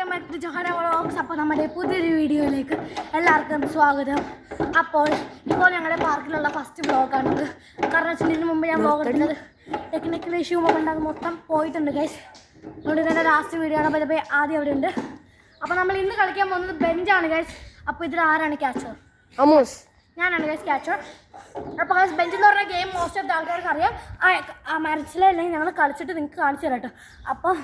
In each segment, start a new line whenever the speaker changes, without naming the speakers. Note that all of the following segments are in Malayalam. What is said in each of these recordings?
Welcome back to Johana vlogs. അപ്പോൾ നമ്മുടെ പുതിയൊരു വീഡിയോയിലേക്ക് എല്ലാവർക്കും സ്വാഗതം. അപ്പോൾ ഞങ്ങളുടെ പാർക്കിലുള്ള ഫസ്റ്റ് വ്ളോഗാണിത്. കാരണം വെച്ചാൽ ഇതിന് മുമ്പ് ഞാൻ വ്ളോഗ് എടുത്തത് ടെക്നിക്കൽ ഇഷ്യൂ ഒക്കെ ഉണ്ടാകും മൊത്തം പോയിട്ടുണ്ട് ഗൈസ്. അതുകൊണ്ട് ഇതിൻ്റെ ലാസ്റ്റ് വീഡിയോ ആണ്. അപ്പോൾ ആദ്യം അവിടെ ഉണ്ട്. അപ്പോൾ നമ്മൾ ഇന്ന് കളിക്കാൻ പോകുന്നത് ബെഞ്ചാണ് ഗൈസ്. അപ്പോൾ ഇതിൽ ആരാണ് ക്യാച്ചർ?
അമൂസ്.
ഞാനാണ് ഗൈസ് ക്യാച്ചർ. അപ്പോൾ ഗൈസ് ബെഞ്ച് എന്ന് പറഞ്ഞ ഗെയിം മോസ്റ്റ് ഓഫ് ദ ആൾക്കാർക്ക് അറിയാം. ആ മനസ്സിലല്ലെങ്കിൽ ഞങ്ങൾ കളിച്ചിട്ട് നിങ്ങൾക്ക് കാണിച്ചു തരാം കേട്ടോ. അപ്പോൾ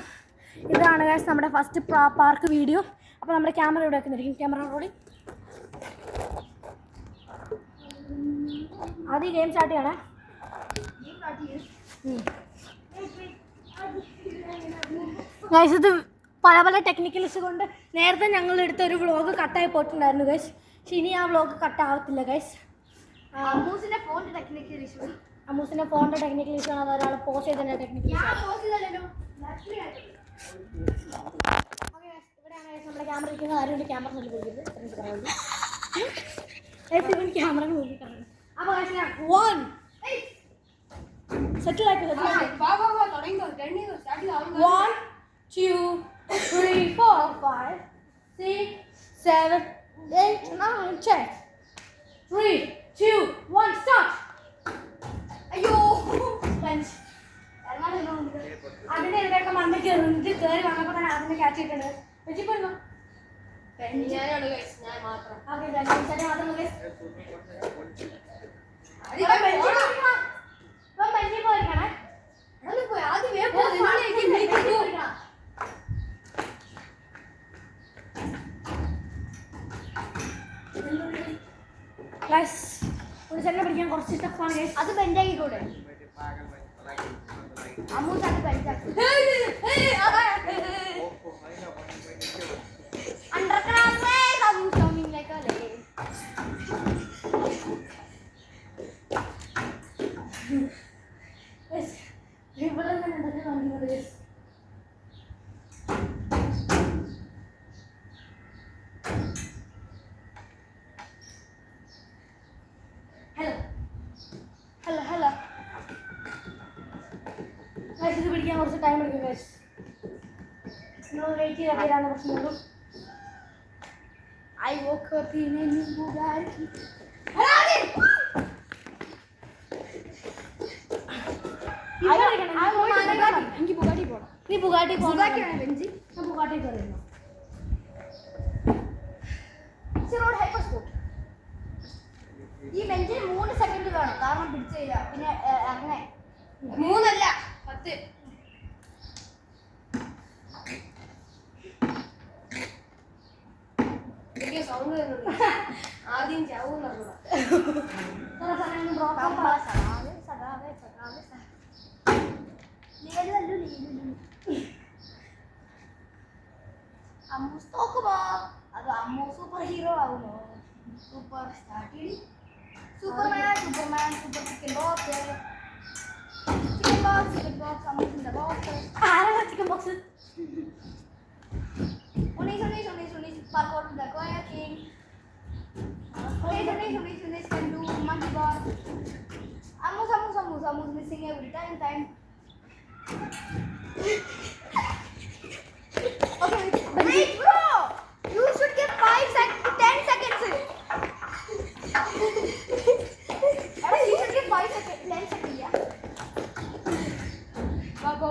ഇതാണ് ഗൈസ് നമ്മുടെ ഫസ്റ്റ് പാർക്ക് വീഡിയോ. അപ്പോൾ നമ്മുടെ ക്യാമറ ഇവിടെ വെക്കുന്നിരിക്കും. ക്യാമറ റോളി ആദ്യം ഗെയിം സ്റ്റാർട്ട് ചെയ്യണേ. ഗൈസ് ഇത് പല പല ടെക്നിക്കൽ ഇഷ്യൂ കൊണ്ട് നേരത്തെ ഞങ്ങൾ എടുത്ത ഒരു വ്ളോഗ് കട്ടായി പോയിട്ടുണ്ടായിരുന്നു ഗൈസ്. പക്ഷെ ഇനി ആ വ്ളോഗ് കട്ടാവത്തില്ല ഗൈസ്. അമ്മൂസിൻ്റെ ഫോണിൻ്റെ ടെക്നിക്കൽ ഇഷ്യൂ ആണ്. അത് ഒരാൾ പോസ്റ്റ് ചെയ്തതിൻ്റെ ടെക്നിക്കൽ ഇഷ്യൂ. ഇവിടെയാണ് നമ്മുടെ ക്യാമറ ഇരിക്കുന്ന ആരും ക്യാമറ നല്ല പോയിട്ട് ക്യാമറ നോക്കിയിട്ടാണ്. അപ്പോൾ സെറ്റിൽ ആക്കി 1 2 3 4 5 6 7 8 9 10 3 2 1 start. അയ്യോ ബെഞ്ച് അതിൻ്റെ ഇതൊക്കെ മണ്ണയ്ക്ക് കയറി വന്നപ്പോൾ തന്നെ അതിനെ ക്യാച്ച് ചെയ്തിട്ടുണ്ട്. വെച്ചിപ്പോഴും പുളിച്ചെണ്ണ പിടിക്കാൻ കുറച്ച് ടഫാണ്. അത് ബെഞ്ചാക്കി കൂടെ അമ്മൂസാണ് ബെഞ്ചാക്കി ഇവിടെ തന്നെ എന്തൊക്കെ കാണിക്കുന്നത്. ഹലോ ഹലോ ഗൈസ് ഇത് പിടിക്കാൻ കുറച്ച് ടൈം എടുക്കും ഗൈസ്. നിങ്ങൾ വെയിറ്റ് ചെയ്താൽ തീരാനുള്ള പ്രശ്നമുള്ളൂ. I woke up in a new Bugatti. എനിക്ക് ബുഗാട്ടി പോകണം. നീ ബുഗാട്ടി പോകണം. ബുഗാട്ടി കയറുന്നു. ഈ ബെഞ്ചിൽ 3 സെക്കൻഡ് വേണം. കാരണം പിടിച്ചില്ല. പിന്നെ അങ്ങനെ
3 അല്ല 10. ആദ്യം ചാവും
അമ്മൂസ് നോക്കുമോ? അത് അമ്മൂ സൂപ്പർ ഹീറോ ആവുമോ? Super start superman super chicken box അമ്മൂസിന്റെ ബോക്സ്. ആരാണ് chicken box? Parkour with the Koya King. Unis can do monkey bar. Amus missing every time. Okay, wait bro! You should give 10 seconds. You should give 10 seconds, yeah? Go.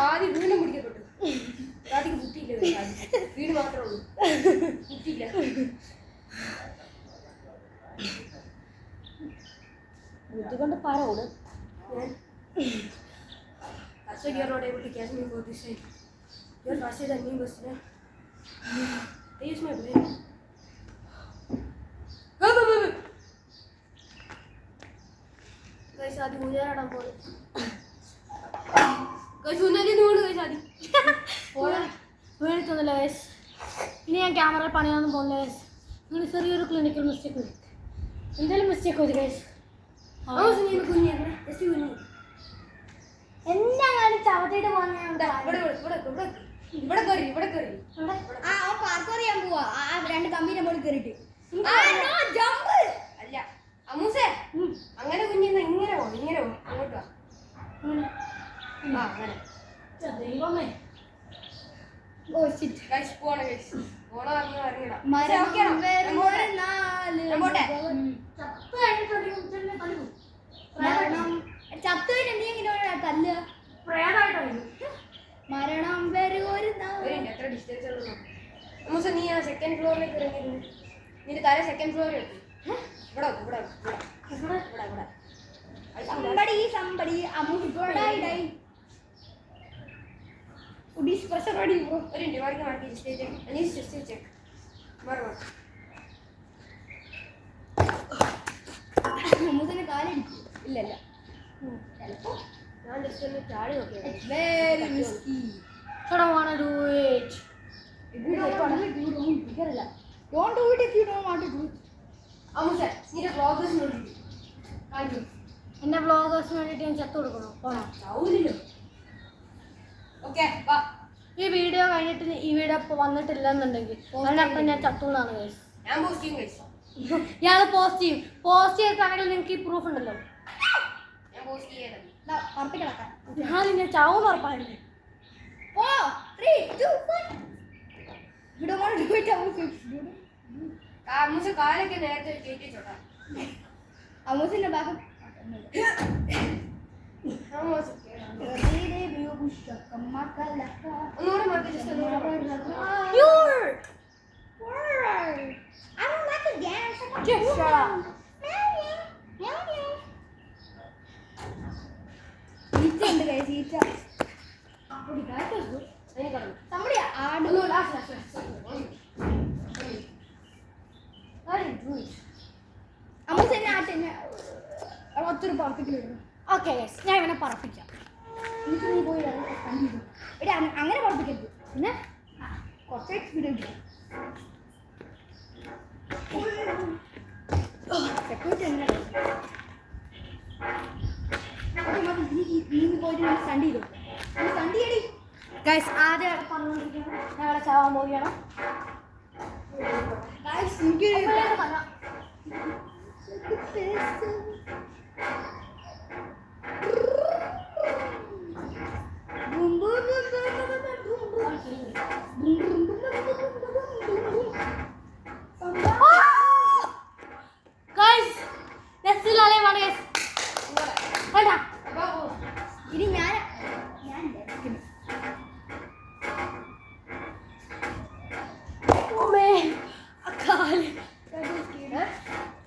ആദ്യം വീണ്ടും പിടിക്കപ്പെട്ടു. ആദ്യം കുട്ടിയില്ല, വീട് മാത്രമേ ഉള്ളൂ, കുട്ടിയില്ല.
ബുദ്ധികൊണ്ട് പാരോട്
ഞാൻ That's why you are not able to catch me for this side. You're faster than me, Buster. I use my brain. Guys, आदि मुझे ना डाल बोले. Guys, उन्हें नहीं नोट guys आदि.
വീണിട്ടൊന്നുമില്ല ഗൈസ്. ഇനി ഞാൻ ക്യാമറ പണിയാനൊന്നും പോകുന്നില്ല ഗൈസ്. അങ്ങനെ ചെറിയൊരു ക്ലിനിക്കൽ മിസ്റ്റേക്ക് വരും. എന്തെങ്കിലും മിസ്റ്റേക്ക് വരും ഗൈസ്. എന്താണ് ചവിട്ടിയിട്ട് പോകുന്നത്?
പാർക്ക് അറിയാൻ പോവാ. രണ്ട് കമ്പീന്റെ മുകളിൽ കയറിയിട്ട്
അല്ല അമ്മൂസേ അങ്ങനെ കുഞ്ഞിന്ന് ഇങ്ങനെ പോ അങ്ങോട്ട് വാ. അങ്ങനെ
ദൈവമേ.
ഗൈസ് പോണ ഗൈസ് പോണ ഇറങ്ങിടാം.
ചത്തുവിന് നീ എങ്ങനെ തല്ല് മരണം വരെ ഒരു
എത്ര ഡിസ്റ്റൻസ് ഉള്ളൂ അമ്മൂസ. നീ ആ സെക്കൻഡ് ഫ്ലോറിലേക്ക് ഇറങ്ങിയിരുന്നു. നിന്റെ തല സെക്കൻഡ് ഫ്ലോറിൽ എത്തി. ഇവിടെ
somebody die. Udis pressure ready bro.
ഒരു minute mark stage Anees test check മാറുക.
മുതനെ കാലടിക്കും ഇല്ലല്ല ചിലപ്പോ
ഞാൻ ജസ്റ്റ് ഒന്ന് ചാടി നോക്കിയത്.
very risky.
I don't want to do it.
Don't do it if you don't want to do it.
അമ്മൂസ നിന്റെ പ്രോഗ്രസ് നോക്കി കാണിച്ചു.
എൻ്റെ വ്ളോഗേഴ്സിന് വേണ്ടിയിട്ട് ഞാൻ ചത്തു കൊടുക്കണം.
ചൗരില്ലോ. ഓക്കെ വാ.
ഈ വീഡിയോ കഴിഞ്ഞിട്ട് ഈ വീഡിയോ ഇപ്പോൾ വന്നിട്ടില്ല എന്നുണ്ടെങ്കിൽ അതിനർത്ഥം ഞാൻ ചത്തു എന്നാണ് ഗൈസ്.
ഞാൻ പോസ്റ്റ് ചെയ്യും ഗൈസ്.
ഞാൻ പോസ്റ്റ് ചെയ്തിട്ടാണെങ്കിൽ നിങ്ങൾക്ക് ഈ പ്രൂഫ് ഉണ്ടല്ലോ.
ഞാൻ പോസ്റ്റ് ചെയ്യണം.
ഞാൻ ചാവും ഉറപ്പായില്ലേ.
4 3 2 1. You don't want to do it.
അമ്മൂസ കാലൊക്കെ നേരത്തെ കയറ്റി ചോട്ടാ.
അമ്മൂസിന്റെ ബാക്ക്
ഒന്നുകൂടെ mark just
I don't like the dance.
Just shut up.
ഈച്ച ഉണ്ട് guys, ഈച്ച. Somebody add. അമ്മൂസിന്റെ ആട്ടിനെ ഒത്തൊരു പറപ്പിക്കലിടുന്നു.
ഓക്കെ ഗൈസ്, ഞാൻ ഇവനെ പറപ്പിക്കാം.
എനിക്ക് നീ പോയി കണ്ടിരുന്നു. എടി അങ്ങനെ പറപ്പിക്കരുത്.
പിന്നെ
കുറച്ച് എക്സ്പീരിയൻസ് സെക്യൂരിറ്റി എങ്ങനെ നീ പോയിട്ട് സ്റ്റണ്ട് ചെയ്തു. സ്റ്റണ്ട് ചെയ്യടി
ഗൈസ്. ആദ്യം അവിടെ പറഞ്ഞുകൊണ്ടിരിക്കണം ഞാൻ അവിടെ ചാവാൻ പോവുകയാണ്.
ഇനി ഞാൻ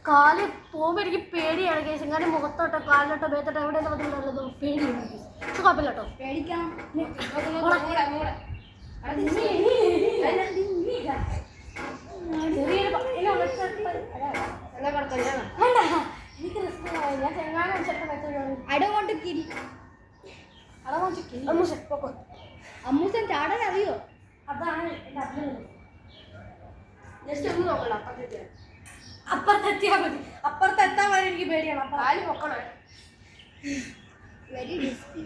കാല് പോകുമ്പോൾ എനിക്ക് പേടിയാണ് കേസ്. എങ്ങനെ മുഖത്തോട്ടോ കാലിലോട്ടോ ബേത്തോട്ടോ എവിടെയെല്ലാം വന്നിട്ടുള്ളത് പേടിയാണ് കേസ്. ഇത് കുഴപ്പമില്ല കേട്ടോ.
പേടിക്കാം.
എനിക്ക് റിസ്ക് ഞാൻ ചെങ്ങാനും ചെറുപ്പം
I don't want to kill. അമ്മൂസൻ ചാടാൻ അറിയോ?
അതാണ് എൻ്റെ അഭിനയം.
ജസ്റ്റ് ഒന്ന് നോക്കണ്ട.
അപ്പുറത്തെത്തിയാൽ മതി. അപ്പുറത്തെത്താൻ വരെ എനിക്ക് പേടിയാണ്.
കാല് പൊക്കണേ.
Very risky.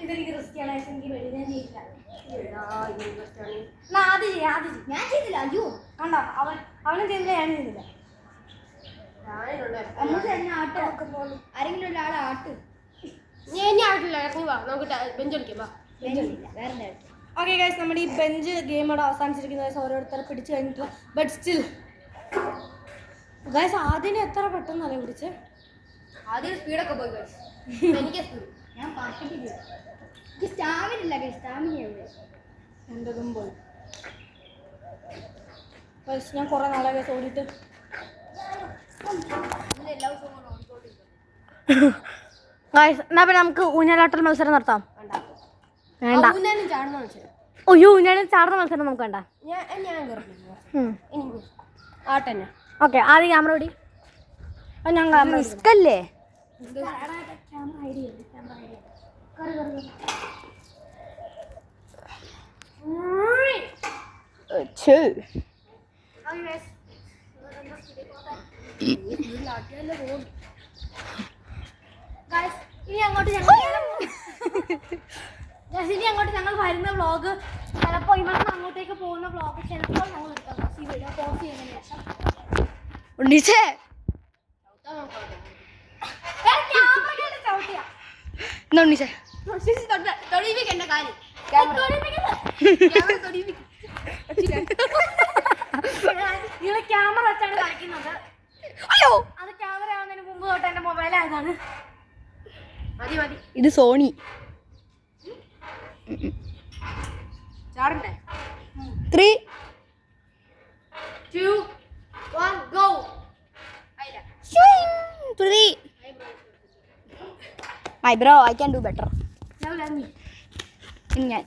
ഇതെനിക്ക് റിസ്ക്കിയാണ്. എനിക്ക് പേടി. ഞാൻ ചെയ്യില്ല.
ആദ്യം ഞാൻ ചെയ്തില്ല. അയ്യോ
കണ്ടോ, അവനും ചെയ്തില്ല, ഞാനും ചെയ്തില്ല.
അമ്മൂസ എന്നെ ആട്ട് നോക്കുമ്പോൾ ആരെങ്കിലും ഒരാളെ ആട്ട്.
ഞാൻ ആയിട്ടില്ല. ഇറങ്ങി വാ, നമുക്ക് ബെഞ്ച് കളിക്കാം. വാ,
വേറെ
ഓക്കെ ഗൈസ്, നമ്മുടെ ഈ ബെഞ്ച് ഗെയിം അവിടെ അവസാനിച്ചിരിക്കുന്ന ഗൈസ്. ഓരോരുത്തരെ പിടിച്ച് കഴിഞ്ഞിട്ടുള്ള ബട്ട് സ്റ്റിൽ ഗൈസ് ആദ്യം എത്ര പെട്ടെന്നല്ലേ പിടിച്ച്.
ആദ്യം സ്പീഡൊക്കെ പോയി ഗൈസ്. എനിക്ക് സ്പീഡ്.
ഞാൻ പാട്ടിട്ടില്ല. സ്റ്റാമിന ഇല്ല ഗൈസ്. സ്റ്റാമിന എവിടെ?
എൻ്റെതും പോയി ഗൈസ്. ഞാൻ കുറേ നാളെ ഗൈസ് ഓടിയിട്ട്. ഗൈസ്, എന്നാൽ പിന്നെ നമുക്ക് ഊഞ്ഞാലാട്ടൽ മത്സരം നടത്താം. വേണ്ട.
ഊഞ്ഞാലും ചാടുന്ന മത്സരം.
അയ്യോ ഞാൻ ചാടുന്ന മത്സരം നമുക്ക് വേണ്ട.
ഞാൻ കയറുന്നു. ആട്ടന്നെ.
ഓക്കെ ആദ്യം ക്യാമറ ഓടി. ഞാൻ ക്യാമറ
റിസ്ക് അല്ലേ?
ഇനി അങ്ങോട്ട് ഞങ്ങൾ വരുന്ന വ്ളോഗ് ചിലപ്പോൾ ഇവിടെ അങ്ങോട്ടേക്ക് പോകുന്ന വ്ളോഗ് ചിലപ്പോൾ ഞങ്ങൾ എടുക്കാം. ഈ വീഡിയോ പോസ്റ്റ് ചെയ്യുന്നതിന് ശേഷം
ഉണ്ണീച്ചേ എന്നാ ഉണ്ണീച്ചേ
തൊടിയിപ്പിക്കണ്ട കാര്യം.
നിങ്ങൾ ക്യാമറ വെച്ചാണ് കളിക്കുന്നത്.
അയ്യോ
അത് ക്യാമറ ആവുന്നതിന് മുമ്പ് തൊട്ട് എന്റെ മൊബൈൽ ആയതാണ്.
മതി മതി.
ഇത് സോണി.
ചാടണ്ടേ?
3
2 1 ഗോ. ആയില്ല.
3 My bro, I can do better.
Now let me.
ഞാൻ